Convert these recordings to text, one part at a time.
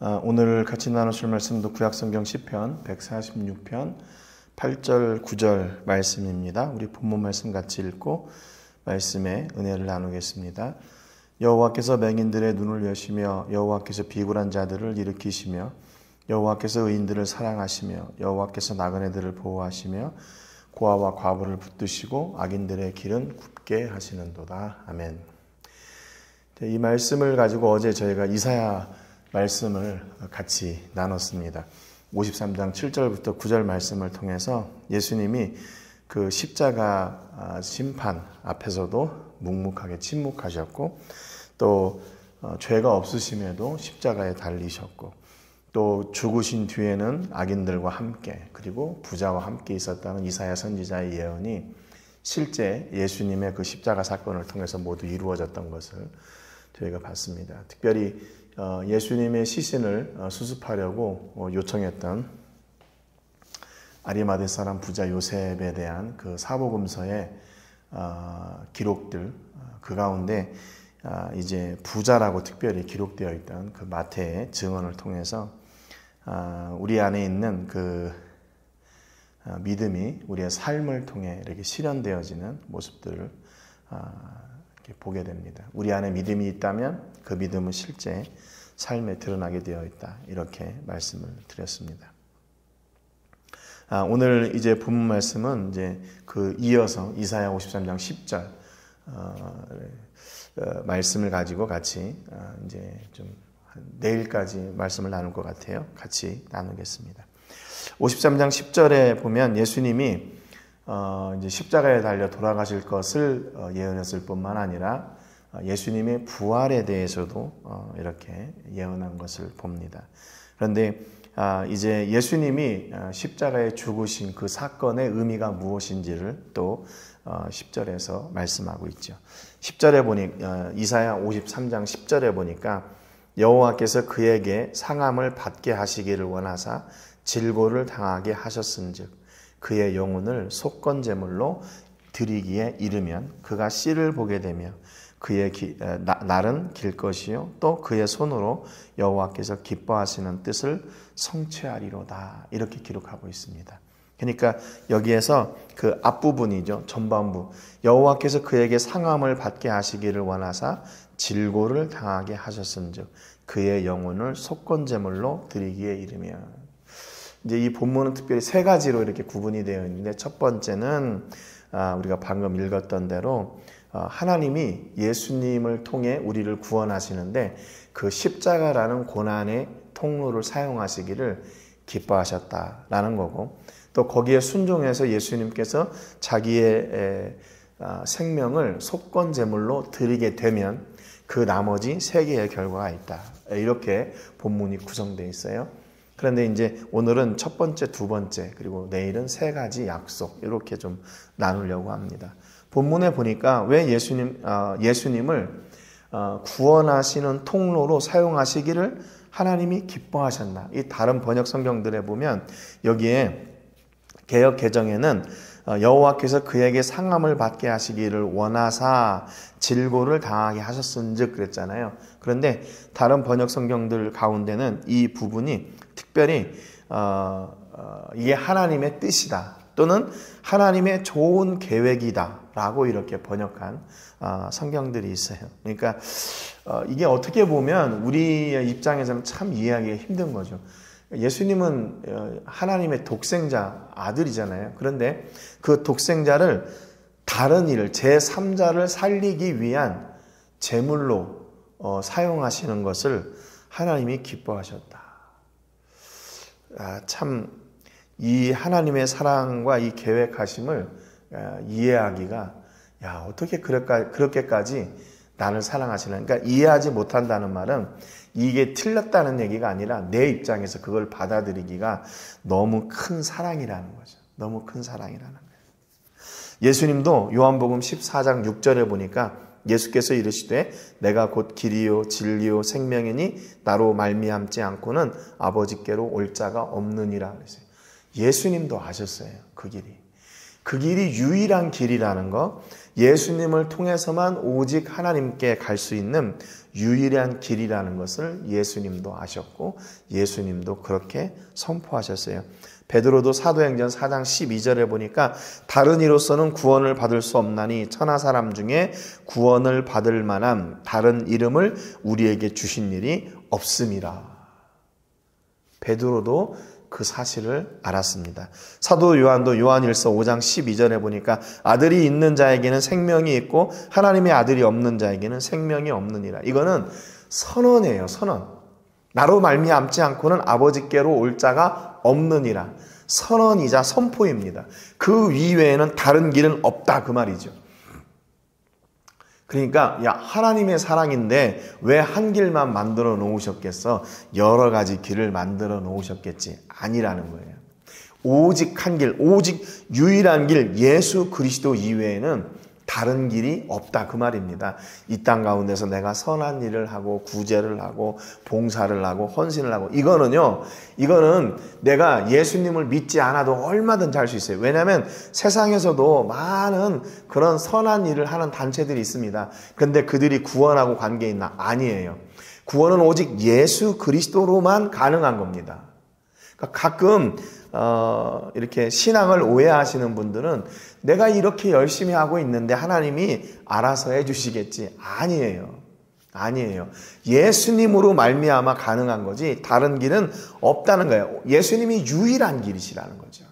오늘 같이 나누실 말씀도 구약성경 시편 146편 8절 9절 말씀입니다. 우리 본문 말씀 같이 읽고 말씀의 은혜를 나누겠습니다. 여호와께서 맹인들의 눈을 여시며 여호와께서 비굴한 자들을 일으키시며 여호와께서 의인들을 사랑하시며 여호와께서 나그네들을 보호하시며 고아와 과부를 붙드시고 악인들의 길은 굽게 하시는도다. 아멘. 이 말씀을 가지고 어제 저희가 이사야 말씀을 같이 나눴습니다. 53장 7절부터 9절 말씀을 통해서 예수님이 그 십자가 심판 앞에서도 묵묵하게 침묵하셨고 또 죄가 없으심에도 십자가에 달리셨고 또 죽으신 뒤에는 악인들과 함께 그리고 부자와 함께 있었다는 이사야 선지자의 예언이 실제 예수님의 그 십자가 사건을 통해서 모두 이루어졌던 것을 저희가 봤습니다. 특별히 예수님의 시신을 수습하려고 요청했던 아리마대 사람 부자 요셉에 대한 그 사복음서의 기록들 그 가운데 이제 부자라고 특별히 기록되어 있던 그 마태의 증언을 통해서 우리 안에 있는 그 믿음이 우리의 삶을 통해 이렇게 실현되어지는 모습들을 이렇게 보게 됩니다. 우리 안에 믿음이 있다면 그 믿음은 실제 삶에 드러나게 되어 있다. 이렇게 말씀을 드렸습니다. 오늘 이제 본문 말씀은 이제 그 이어서 이사야 53장 10절 말씀을 가지고 같이 이제 좀 내일까지 말씀을 나눌 것 같아요. 같이 나누겠습니다. 53장 10절에 보면 예수님이 이제 십자가에 달려 돌아가실 것을 예언했을 뿐만 아니라 예수님의 부활에 대해서도 이렇게 예언한 것을 봅니다. 그런데 이제 예수님이 십자가에 죽으신 그 사건의 의미가 무엇인지를 또 10절에서 말씀하고 있죠. 10절에 보니 이사야 53장 10절에 보니까 여호와께서 그에게 상함을 받게 하시기를 원하사 질고를 당하게 하셨은즉 그의 영혼을 속건제물로 드리기에 이르면 그가 씨를 보게 되며 그의 날은 길 것이요 또 그의 손으로 여호와께서 기뻐하시는 뜻을 성취하리로다. 이렇게 기록하고 있습니다. 그러니까 여기에서 그 앞부분이죠. 전반부. 여호와께서 그에게 상함을 받게 하시기를 원하사 질고를 당하게 하셨은즉 그의 영혼을 속건제물로 드리기에 이르면. 이제 이 본문은 특별히 세 가지로 이렇게 구분이 되어 있는데 첫 번째는 우리가 방금 읽었던 대로 하나님이 예수님을 통해 우리를 구원하시는데 그 십자가라는 고난의 통로를 사용하시기를 기뻐하셨다라는 거고 또 거기에 순종해서 예수님께서 자기의 생명을 속건제물로 드리게 되면 그 나머지 세 개의 결과가 있다. 이렇게 본문이 구성되어 있어요. 그런데 이제 오늘은 첫 번째, 두 번째, 그리고 내일은 세 가지 약속 이렇게 좀 나누려고 합니다. 본문에 보니까 왜 예수님을 구원하시는 통로로 사용하시기를 하나님이 기뻐하셨나? 이 다른 번역 성경들에 보면 여기에 개역 개정에는 여호와께서 그에게 상함을 받게 하시기를 원하사 질고를 당하게 하셨은즉 그랬잖아요. 그런데 다른 번역 성경들 가운데는 이 부분이 특별히 이게 하나님의 뜻이다 또는 하나님의 좋은 계획이다 라고 이렇게 번역한 성경들이 있어요. 그러니까 이게 어떻게 보면 우리의 입장에서는 참 이해하기가 힘든 거죠. 예수님은 하나님의 독생자 아들이잖아요. 그런데 그 독생자를 다른 일을 제3자를 살리기 위한 제물로 사용하시는 것을 하나님이 기뻐하셨다. 참 이 하나님의 사랑과 이 계획하심을 이해하기가 어떻게 그렇게까지 나를 사랑하시나. 그러니까 이해하지 못한다는 말은 이게 틀렸다는 얘기가 아니라 내 입장에서 그걸 받아들이기가 너무 큰 사랑이라는 거죠. 너무 큰 사랑이라는 거예요. 예수님도 요한복음 14장 6절에 보니까 예수께서 이르시되 내가 곧 길이요 진리요 생명이니 나로 말미암지 않고는 아버지께로 올 자가 없느니라 그랬어요. 예수님도 아셨어요. 그 길이 유일한 길이라는 거. 예수님을 통해서만 오직 하나님께 갈 수 있는 유일한 길이라는 것을 예수님도 아셨고 예수님도 그렇게 선포하셨어요. 베드로도 사도행전 4장 12절에 보니까 다른 이로서는 구원을 받을 수 없나니 천하 사람 중에 구원을 받을 만한 다른 이름을 우리에게 주신 일이 없음이라. 베드로도 그 사실을 알았습니다. 사도 요한도 요한일서 5장 12절에 보니까 아들이 있는 자에게는 생명이 있고 하나님의 아들이 없는 자에게는 생명이 없느니라. 이거는 선언이에요. 선언. 나로 말미암지 않고는 아버지께로 올 자가 없느니라. 선언이자 선포입니다. 그 이외에는 다른 길은 없다 그 말이죠. 그러니까 하나님의 사랑인데 왜 한 길만 만들어 놓으셨겠어? 여러 가지 길을 만들어 놓으셨겠지. 아니라는 거예요. 오직 한 길, 오직 유일한 길 예수 그리스도 이외에는 다른 길이 없다 그 말입니다. 이 땅 가운데서 내가 선한 일을 하고 구제를 하고 봉사를 하고 헌신을 하고 이거는 내가 예수님을 믿지 않아도 얼마든지 할 수 있어요. 왜냐하면 세상에서도 많은 그런 선한 일을 하는 단체들이 있습니다. 그런데 그들이 구원하고 관계 있나? 아니에요. 구원은 오직 예수 그리스도로만 가능한 겁니다. 그러니까 가끔 이렇게 신앙을 오해하시는 분들은 내가 이렇게 열심히 하고 있는데 하나님이 알아서 해주시겠지. 아니에요. 예수님으로 말미암아 가능한 거지 다른 길은 없다는 거예요. 예수님이 유일한 길이시라는 거죠.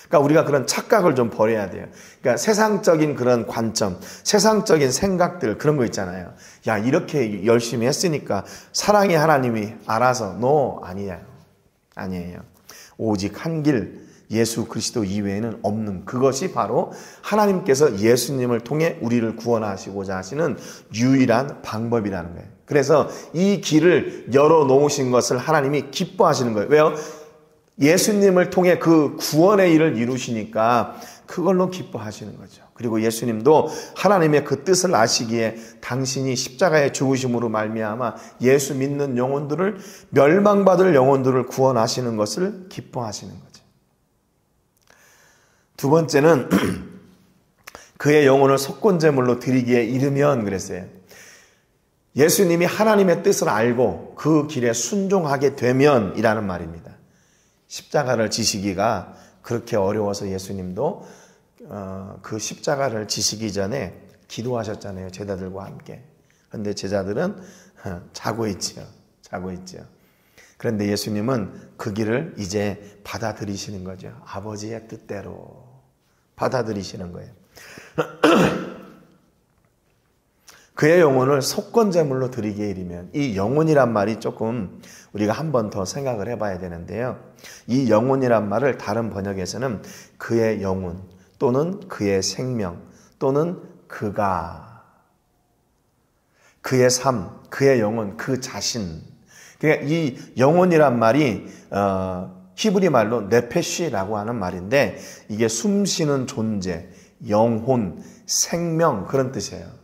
그러니까 우리가 그런 착각을 좀 버려야 돼요. 그러니까 세상적인 그런 관점, 세상적인 생각들 그런 거 있잖아요. 야, 이렇게 열심히 했으니까 사랑의 하나님이 알아서 아니에요. 오직 한 길 예수 그리스도 이외에는 없는 그것이 바로 하나님께서 예수님을 통해 우리를 구원하시고자 하시는 유일한 방법이라는 거예요. 그래서 이 길을 열어놓으신 것을 하나님이 기뻐하시는 거예요. 왜요? 예수님을 통해 그 구원의 일을 이루시니까 그걸로 기뻐하시는 거죠. 그리고 예수님도 하나님의 그 뜻을 아시기에 당신이 십자가의 죽으심으로 말미암아 예수 믿는 영혼들을 멸망받을 영혼들을 구원하시는 것을 기뻐하시는 거죠. 두 번째는 그의 영혼을 속건제물로 드리기에 이르면 그랬어요. 예수님이 하나님의 뜻을 알고 그 길에 순종하게 되면 이라는 말입니다. 십자가를 지시기가 그렇게 어려워서 예수님도 그 십자가를 지시기 전에 기도하셨잖아요. 제자들과 함께. 그런데 제자들은 자고 있죠. 그런데 예수님은 그 길을 이제 받아들이시는 거죠. 아버지의 뜻대로 받아들이시는 거예요. 그의 영혼을 속건제물로 드리기에 이르면 이 영혼이란 말이 조금 우리가 한 번 더 생각을 해봐야 되는데요. 이 영혼이란 말을 다른 번역에서는 그의 영혼 또는 그의 생명 또는 그가 그의 삶, 그의 영혼, 그 자신. 그러니까 이 영혼이란 말이 히브리 말로 네페시라고 하는 말인데 이게 숨쉬는 존재, 영혼, 생명 그런 뜻이에요.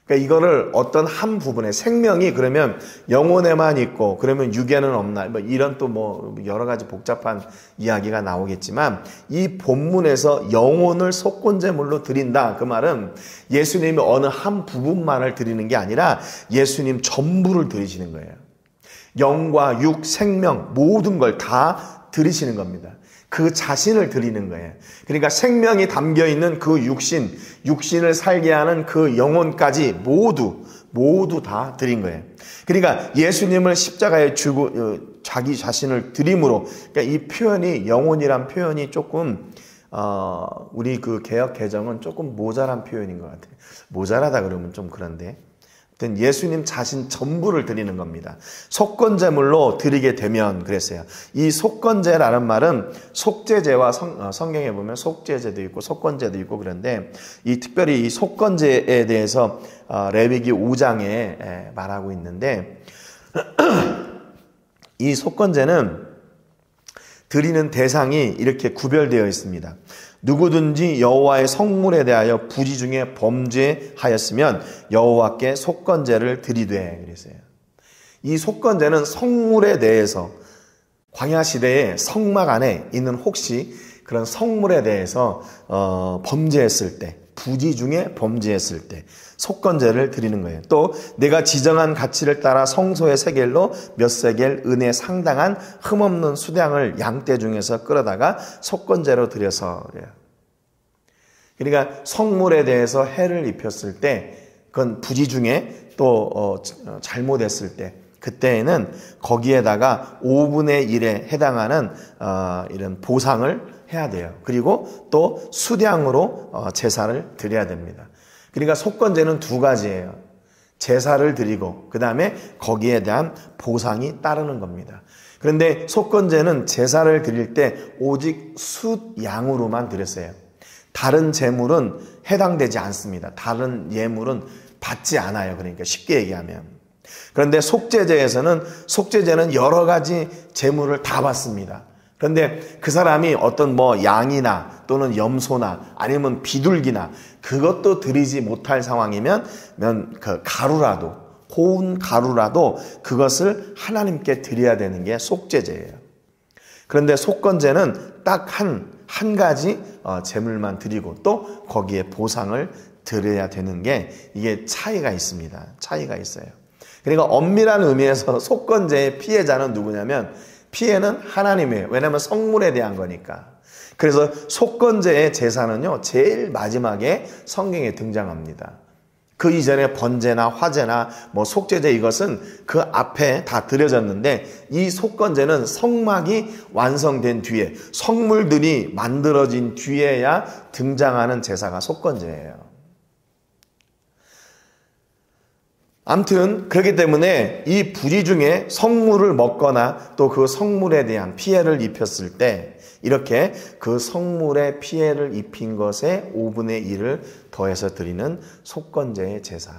그러니까 이거를 어떤 한 부분에 생명이 그러면 영혼에만 있고 그러면 육에는 없나 뭐 이런 또 뭐 여러 가지 복잡한 이야기가 나오겠지만 이 본문에서 영혼을 속건제물로 드린다 그 말은 예수님이 어느 한 부분만을 드리는 게 아니라 예수님 전부를 드리시는 거예요. 영과 육, 생명 모든 걸 다 드리시는 겁니다. 그 자신을 드리는 거예요. 그러니까 생명이 담겨있는 그 육신을 살게 하는 그 영혼까지 모두 다 드린 거예요. 그러니까 예수님을 십자가에 주고 자기 자신을 드림으로 그러니까 이 표현이 영혼이란 표현이 조금 우리 그 개역 개정은 조금 모자란 표현인 것 같아요. 모자라다 그러면 좀 그런데 예수님 자신 전부를 드리는 겁니다. 속건제물로 드리게 되면 그랬어요. 이 속건제라는 말은 속죄제와 성경에 보면 속죄제도 있고 속건제도 있고 그런데 이 특별히 이 속건제에 대해서 레위기 5장에 말하고 있는데 이 속건제는 드리는 대상이 이렇게 구별되어 있습니다. 누구든지 여호와의 성물에 대하여 부지 중에 범죄하였으면 여호와께 속건제를 드리되 그랬어요. 이 속건제는 성물에 대해서 광야 시대에 성막 안에 있는 혹시 그런 성물에 대해서 범죄했을 때 부지 중에 범죄했을 때 속건제를 드리는 거예요. 또 내가 지정한 가치를 따라 성소의 세겔로 몇 세겔 은에 상당한 흠없는 수량을 양떼 중에서 끌어다가 속건제로 드려서 그래요. 그러니까 성물에 대해서 해를 입혔을 때 그건 부지 중에 또 잘못했을 때 그때에는 거기에다가 5분의 1에 해당하는 이런 보상을 해야 돼요. 그리고 또 수량으로 제사를 드려야 됩니다. 그러니까 속건제는 두 가지예요. 제사를 드리고 그 다음에 거기에 대한 보상이 따르는 겁니다. 그런데 속건제는 제사를 드릴 때 오직 숫양으로만 드렸어요. 다른 제물은 해당되지 않습니다. 다른 예물은 받지 않아요. 그러니까 쉽게 얘기하면. 그런데 속죄제는 여러 가지 제물을 다 받습니다. 그런데 그 사람이 어떤 양이나 또는 염소나 아니면 비둘기나 그것도 드리지 못할 상황이면 그 가루라도 고운 가루라도 그것을 하나님께 드려야 되는 게 속죄제예요. 그런데 속건제는 딱 한 가지 제물만 드리고 또 거기에 보상을 드려야 되는 게 이게 차이가 있습니다. 차이가 있어요. 그러니까 엄밀한 의미에서 속건제의 피해자는 누구냐면 피해는 하나님이에요. 왜냐하면 성물에 대한 거니까. 그래서 속건제의 제사는요, 제일 마지막에 성경에 등장합니다. 그 이전에 번제나 화제나 속죄제 이것은 그 앞에 다 드려졌는데 이 속건제는 성막이 완성된 뒤에 성물들이 만들어진 뒤에야 등장하는 제사가 속건제예요. 아무튼 그렇기 때문에 이 부지 중에 성물을 먹거나 또 그 성물에 대한 피해를 입혔을 때 이렇게 그 성물에 피해를 입힌 것에 5분의 1을 더해서 드리는 속건제의 제사.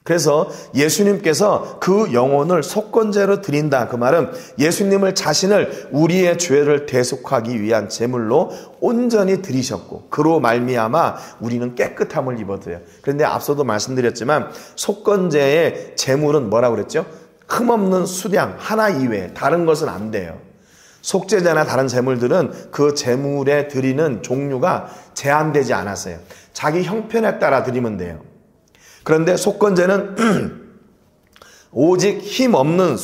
그래서 예수님께서 그 영혼을 속건제로 드린다. 그 말은 예수님을 자신을 우리의 죄를 대속하기 위한 제물로 온전히 드리셨고 그로 말미암아 우리는 깨끗함을 입어드려요. 그런데 앞서도 말씀드렸지만 속건제의 제물은 뭐라고 그랬죠? 흠없는 수량 하나 이외에 다른 것은 안 돼요. 속죄제나 다른 제물들은 그 제물에 드리는 종류가 제한되지 않았어요. 자기 형편에 따라 드리면 돼요. 그런데 속건제는 오직 흠없는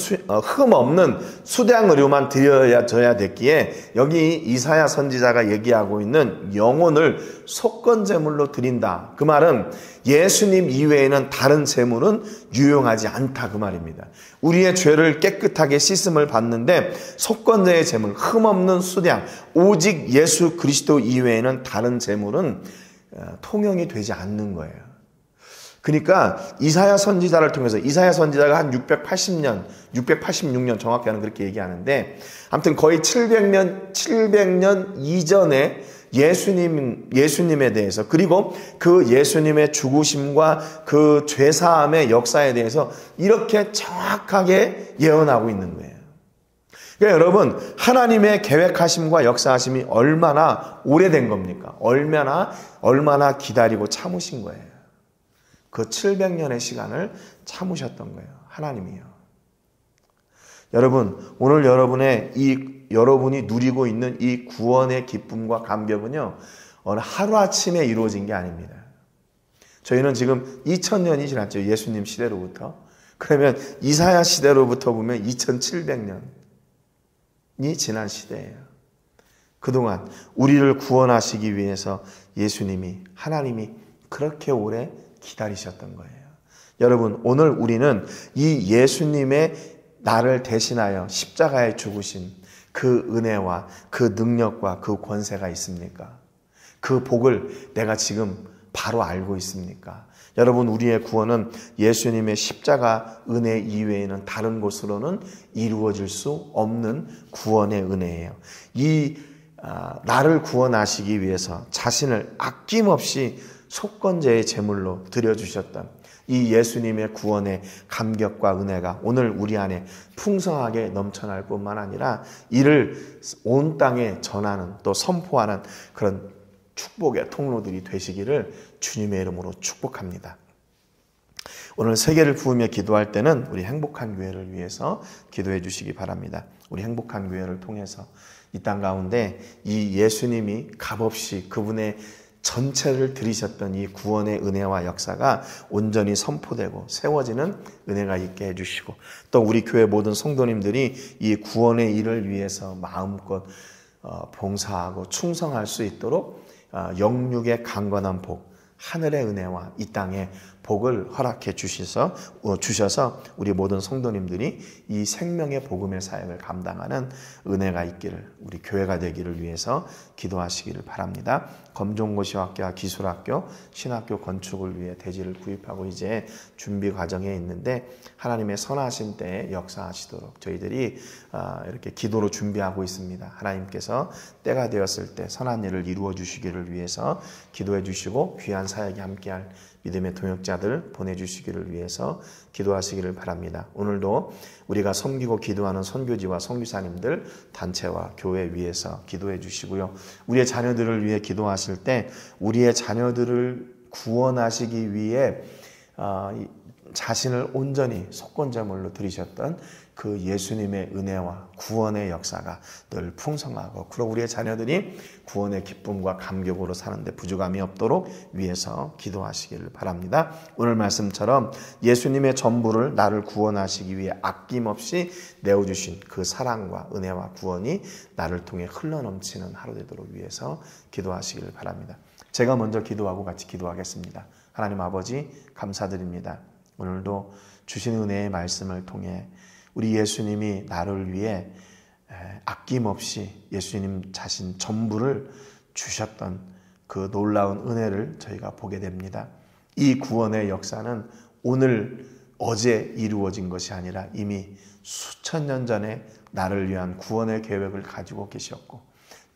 수량으로만 드려져야 됐기에 여기 이사야 선지자가 얘기하고 있는 영혼을 속건제물로 드린다. 그 말은 예수님 이외에는 다른 제물은 유용하지 않다 그 말입니다. 우리의 죄를 깨끗하게 씻음을 받는데 속건제의 제물, 흠없는 수량, 오직 예수 그리스도 이외에는 다른 제물은 통용이 되지 않는 거예요. 그러니까 이사야 선지자를 통해서 이사야 선지자가 한 686년 정확히 그렇게 얘기하는데 아무튼 거의 700년 이전에 예수님에 대해서 그리고 그 예수님의 죽으심과 그 죄사함의 역사에 대해서 이렇게 정확하게 예언하고 있는 거예요. 그러니까 여러분 하나님의 계획하심과 역사하심이 얼마나 오래된 겁니까? 얼마나 기다리고 참으신 거예요. 그 700년의 시간을 참으셨던 거예요. 하나님이요. 여러분, 오늘 여러분이 누리고 있는 이 구원의 기쁨과 감격은요, 어느 하루아침에 이루어진 게 아닙니다. 저희는 지금 2000년이 지났죠. 예수님 시대로부터. 그러면 이사야 시대로부터 보면 2700년이 지난 시대예요. 그동안 우리를 구원하시기 위해서 하나님이 그렇게 오래 기다리셨던 거예요. 여러분, 오늘 우리는 이 예수님의 나를 대신하여 십자가에 죽으신 그 은혜와 그 능력과 그 권세가 있습니까? 그 복을 내가 지금 바로 알고 있습니까? 여러분, 우리의 구원은 예수님의 십자가 은혜 이외에는 다른 곳으로는 이루어질 수 없는 구원의 은혜예요. 나를 구원하시기 위해서 자신을 아낌없이 속건제의 제물로 드려주셨던 이 예수님의 구원의 감격과 은혜가 오늘 우리 안에 풍성하게 넘쳐날 뿐만 아니라 이를 온 땅에 전하는 또 선포하는 그런 축복의 통로들이 되시기를 주님의 이름으로 축복합니다. 오늘 세계를 부으며 기도할 때는 우리 행복한 교회를 위해서 기도해 주시기 바랍니다. 우리 행복한 교회를 통해서 이 땅 가운데 이 예수님이 값없이 그분의 전체를 들이셨던 이 구원의 은혜와 역사가 온전히 선포되고 세워지는 은혜가 있게 해주시고, 또 우리 교회 모든 성도님들이 이 구원의 일을 위해서 마음껏 봉사하고 충성할 수 있도록 영육의 강건한 복, 하늘의 은혜와 이 땅의 복을 허락해 주셔서 우리 모든 성도님들이 이 생명의 복음의 사역을 감당하는 은혜가 있기를, 우리 교회가 되기를 위해서 기도하시기를 바랍니다. 검정고시학교와 기술학교, 신학교 건축을 위해 대지를 구입하고 이제 준비 과정에 있는데, 하나님의 선하신 때에 역사하시도록 저희들이 이렇게 기도로 준비하고 있습니다. 하나님께서 때가 되었을 때 선한 일을 이루어 주시기를 위해서 기도해 주시고, 귀한 사역에 함께할 믿음의 동역자들 보내주시기를 위해서 기도하시기를 바랍니다. 오늘도 우리가 섬기고 기도하는 선교지와 선교사님들, 단체와 교회 위해서 기도해 주시고요. 우리의 자녀들을 위해 기도하실 때 우리의 자녀들을 구원하시기 위해 자신을 온전히 속건제물로 드리셨던 그 예수님의 은혜와 구원의 역사가 늘 풍성하고, 그리고 우리의 자녀들이 구원의 기쁨과 감격으로 사는데 부족함이 없도록 위해서 기도하시기를 바랍니다. 오늘 말씀처럼 예수님의 전부를 나를 구원하시기 위해 아낌없이 내어주신 그 사랑과 은혜와 구원이 나를 통해 흘러넘치는 하루 되도록 위해서 기도하시기를 바랍니다. 제가 먼저 기도하고 같이 기도하겠습니다. 하나님 아버지, 감사드립니다. 오늘도 주신 은혜의 말씀을 통해 우리 예수님이 나를 위해 아낌없이 예수님 자신 전부를 주셨던 그 놀라운 은혜를 저희가 보게 됩니다. 이 구원의 역사는 오늘 어제 이루어진 것이 아니라 이미 수천 년 전에 나를 위한 구원의 계획을 가지고 계셨고,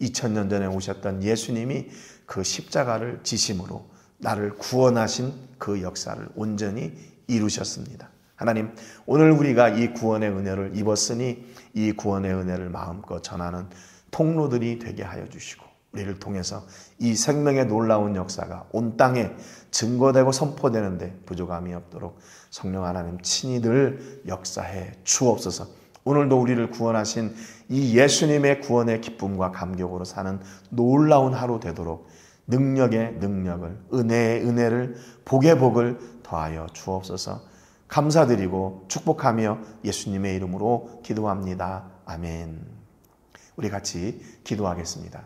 2000년 전에 오셨던 예수님이 그 십자가를 지심으로 나를 구원하신 그 역사를 온전히 이루셨습니다. 하나님, 오늘 우리가 이 구원의 은혜를 입었으니 이 구원의 은혜를 마음껏 전하는 통로들이 되게 하여 주시고, 우리를 통해서 이 생명의 놀라운 역사가 온 땅에 증거되고 선포되는데 부족함이 없도록 성령 하나님 친히 늘 역사해 주옵소서. 오늘도 우리를 구원하신 이 예수님의 구원의 기쁨과 감격으로 사는 놀라운 하루 되도록 능력의 능력을, 은혜의 은혜를, 복의 복을 더하여 주옵소서. 감사드리고 축복하며 예수님의 이름으로 기도합니다. 아멘. 우리 같이 기도하겠습니다.